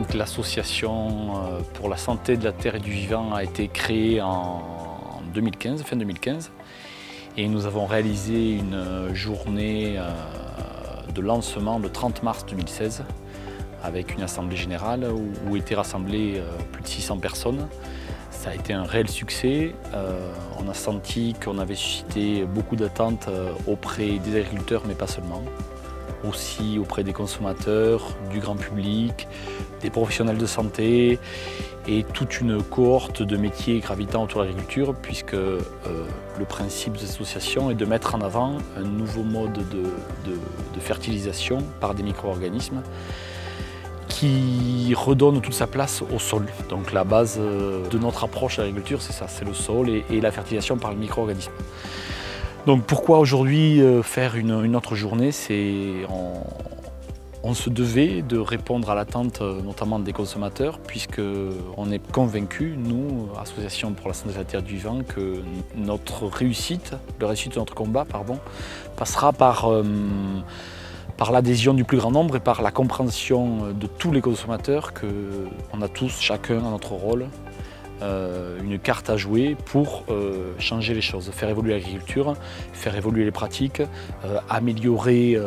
Donc l'association pour la santé de la terre et du vivant a été créée en 2015, fin 2015. Et nous avons réalisé une journée de lancement le 30 mars 2016 avec une assemblée générale où étaient rassemblées plus de 600 personnes. Ça a été un réel succès. On a senti qu'on avait suscité beaucoup d'attentes auprès des agriculteurs, mais pas seulement. Aussi auprès des consommateurs, du grand public, des professionnels de santé et toute une cohorte de métiers gravitant autour de l'agriculture, puisque le principe de l'association est de mettre en avant un nouveau mode de fertilisation par des micro-organismes qui redonne toute sa place au sol. Donc la base de notre approche à l'agriculture, c'est ça, c'est le sol et la fertilisation par le micro-organisme. Donc pourquoi aujourd'hui faire une autre journée? On se devait de répondre à l'attente notamment des consommateurs, puisqu'on est convaincus, nous, Association pour la santé de la terre et du vivant, que notre réussite, la réussite de notre combat, passera par l'adhésion du plus grand nombre et par la compréhension de tous les consommateurs qu'on a tous, chacun à notre rôle, une carte à jouer pour changer les choses, faire évoluer l'agriculture, faire évoluer les pratiques, améliorer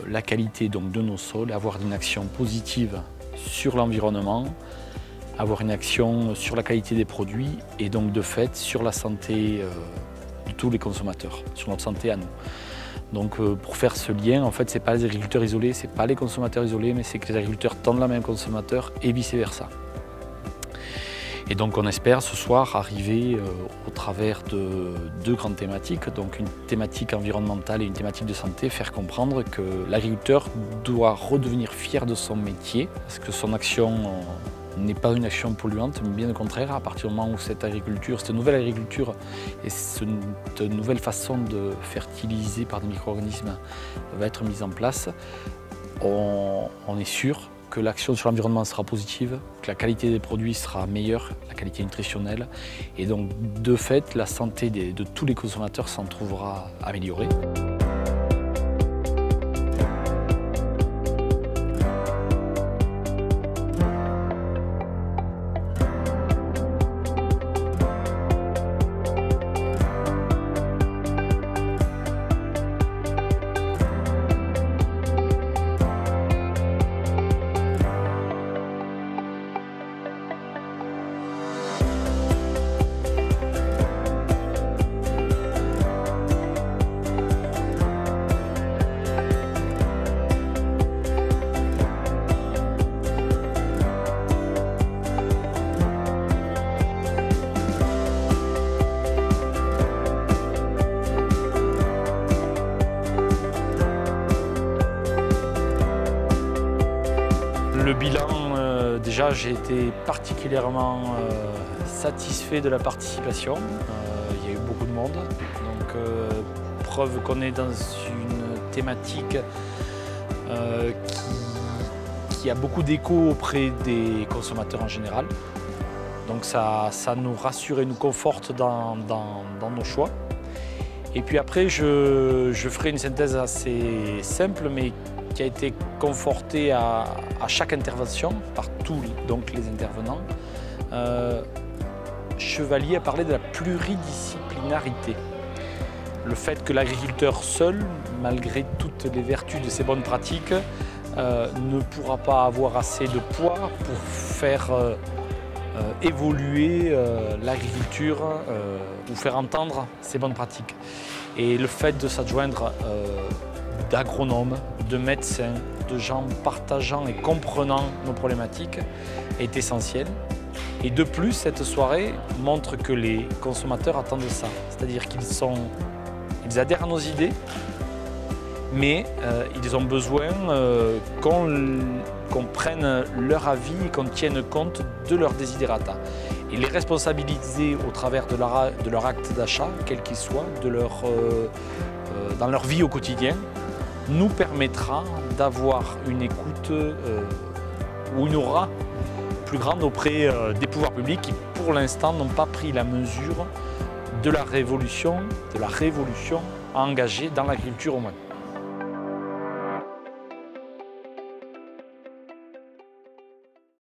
la qualité donc, de nos sols, avoir une action positive sur l'environnement, avoir une action sur la qualité des produits et donc de fait sur la santé de tous les consommateurs, sur notre santé à nous. Donc pour faire ce lien, en fait, ce n'est pas les agriculteurs isolés, ce n'est pas les consommateurs isolés, mais c'est que les agriculteurs tendent la main aux consommateurs et vice-versa. Et donc on espère ce soir arriver au travers de deux grandes thématiques, donc une thématique environnementale et une thématique de santé, faire comprendre que l'agriculteur doit redevenir fier de son métier, parce que son action n'est pas une action polluante, mais bien au contraire, à partir du moment où cette nouvelle agriculture et cette nouvelle façon de fertiliser par des micro-organismes va être mise en place, on est sûr que l'action sur l'environnement sera positive, que la qualité des produits sera meilleure, la qualité nutritionnelle, et donc de fait, la santé de tous les consommateurs s'en trouvera améliorée. Le bilan, déjà j'ai été particulièrement satisfait de la participation. Il y a eu beaucoup de monde, donc preuve qu'on est dans une thématique qui a beaucoup d'écho auprès des consommateurs en général. Donc ça nous rassure et nous conforte dans nos choix. Et puis après, je ferai une synthèse assez simple, mais qui a été confortée à chaque intervention par tous donc, les intervenants. Chevalier a parlé de la pluridisciplinarité. Le fait que l'agriculteur seul, malgré toutes les vertus de ses bonnes pratiques, ne pourra pas avoir assez de poids pour faire évoluer l'agriculture ou faire entendre ses bonnes pratiques. Et le fait de s'adjoindre d'agronomes, de médecins, de gens partageant et comprenant nos problématiques est essentiel. Et de plus, cette soirée montre que les consommateurs attendent ça. C'est-à-dire qu'ils adhèrent à nos idées, mais ils ont besoin qu'on prenne leur avis et qu'on tienne compte de leurs desiderata. Et les responsabiliser au travers de leur acte d'achat, quel qu'il soit, dans leur vie au quotidien, nous permettra d'avoir une écoute ou une aura plus grande auprès des pouvoirs publics qui, pour l'instant, n'ont pas pris la mesure de la révolution à engager dans l'agriculture au moins.